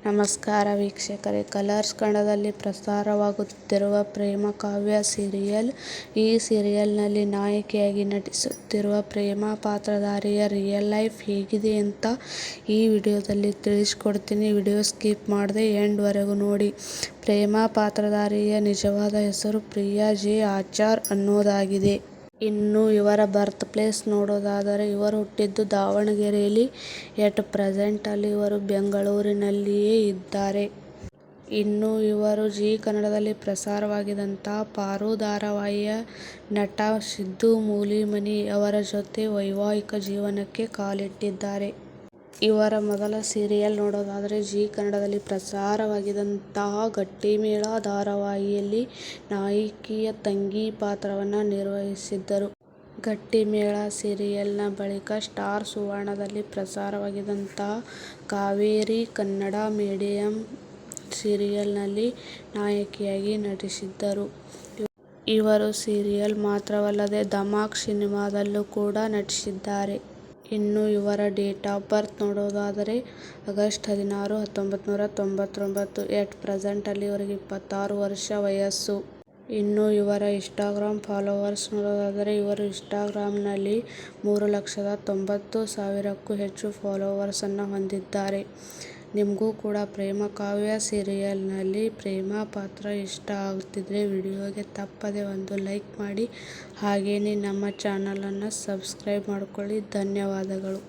ನಮಸ್ಕಾರ ವೀಕ್ಷಕರೇ, ಕಲರ್ಸ್ ಕನ್ನಡದಲ್ಲಿ ಪ್ರಸಾರವಾಗುತ್ತಿರುವ ಪ್ರೇಮ ಕಾವ್ಯ ಸೀರಿಯಲ್. ಈ ಸೀರಿಯಲ್ನಲ್ಲಿ ನಾಯಕಿಯಾಗಿ ನಟಿಸುತ್ತಿರುವ ಪ್ರೇಮಾ ಪಾತ್ರಧಾರಿಯ ರಿಯಲ್ ಲೈಫ್ ಹೇಗಿದೆ ಅಂತ ಈ ವಿಡಿಯೋದಲ್ಲಿ ತಿಳಿಸ್ಕೊಡ್ತೀನಿ. ವಿಡಿಯೋ ಸ್ಕಿಪ್ ಮಾಡದೆ ಎಂಡ್ ವರೆಗೂ ನೋಡಿ. ಪ್ರೇಮಾ ಪಾತ್ರಧಾರಿಯ ನಿಜವಾದ ಹೆಸರು ಪ್ರಿಯಾ ಜೆ ಆಚಾರ್ ಅನ್ನೋದಾಗಿದೆ. ಇನ್ನು ಇವರ ಬರ್ತ್ ಪ್ಲೇಸ್ ನೋಡೋದಾದರೆ ಇವರು ಹುಟ್ಟಿದ್ದು ದಾವಣಗೆರೆಯಲ್ಲಿ. ಎಟ್ ಪ್ರೆಸೆಂಟ್ ಅಲ್ಲಿ ಇವರು ಬೆಂಗಳೂರಿನಲ್ಲಿಯೇ ಇದ್ದಾರೆ. ಇನ್ನು ಇವರು ಜೀ ಕನ್ನಡದಲ್ಲಿ ಪ್ರಸಾರವಾಗಿದ್ದಂತಹ ಪಾರು ಧಾರಾವಾಹಿಯ ನಟ ಸಿದ್ದು ಮೂಲಿಮನಿ ಅವರ ಜೊತೆ ವೈವಾಹಿಕ ಜೀವನಕ್ಕೆ ಕಾಲಿಟ್ಟಿದ್ದಾರೆ. ಇವರ ಮೊದಲ ಸೀರಿಯಲ್ ನೋಡೋದಾದರೆ ಜೀ ಕನ್ನಡದಲ್ಲಿ ಪ್ರಸಾರವಾಗಿದ್ದಂತಹ ಗಟ್ಟಿಮೇಳ ಧಾರಾವಾಹಿಯಲ್ಲಿ ನಾಯಕಿಯ ತಂಗಿ ಪಾತ್ರವನ್ನು ನಿರ್ವಹಿಸಿದ್ದರು. ಗಟ್ಟಿಮೇಳ ಸೀರಿಯಲ್ನ ಬಳಿಕ ಸ್ಟಾರ್ ಸುವರ್ಣದಲ್ಲಿ ಪ್ರಸಾರವಾಗಿದ್ದಂತಹ ಕಾವೇರಿ ಕನ್ನಡ ಮೀಡಿಯಂ ಸೀರಿಯಲ್ನಲ್ಲಿ ನಾಯಕಿಯಾಗಿ ನಟಿಸಿದ್ದರು. ಇವರು ಸೀರಿಯಲ್ ಮಾತ್ರವಲ್ಲದೆ ಧಮಾಕ್ ಸಿನಿಮಾದಲ್ಲೂ ಕೂಡ ನಟಿಸಿದ್ದಾರೆ. ಇನ್ನು ಇವರ ಡೇಟ್ ಆಫ್ ಬರ್ತ್ ನೋಡೋದಾದರೆ ಆಗಸ್ಟ್ 16, 1999. ಎಟ್ ಪ್ರೆಸೆಂಟ್ ಅಲ್ಲಿ ಇವರಿಗೆ 26 ವರ್ಷ ವಯಸ್ಸು. ಇನ್ನು ಇವರ ಇನ್ಸ್ಟಾಗ್ರಾಮ್ ಫಾಲೋವರ್ಸ್ ನೋಡೋದಾದರೆ ಇವರು ಇನ್ಸ್ಟಾಗ್ರಾಮ್ನಲ್ಲಿ 3,90,000ಕ್ಕೂ ಹೆಚ್ಚು ಫಾಲೋವರ್ಸ್ ಅನ್ನು ಹೊಂದಿದ್ದಾರೆ. ನಿಮಗೂ ಕೂಡ ಪ್ರೇಮ ಕಾವ್ಯ ಸೀರಿಯಲ್ನಲ್ಲಿ ಪ್ರೇಮಾ ಪಾತ್ರ ಇಷ್ಟ ಆಗುತ್ತಿದ್ರೆ ವಿಡಿಯೋಗೆ ತಪ್ಪದೆ ಒಂದು ಲೈಕ್ ಮಾಡಿ, ಹಾಗೆಯೇ ನಮ್ಮ ಚಾನಲನ್ನು ಸಬ್ಸ್ಕ್ರೈಬ್ ಮಾಡಿಕೊಳ್ಳಿ. ಧನ್ಯವಾದಗಳು.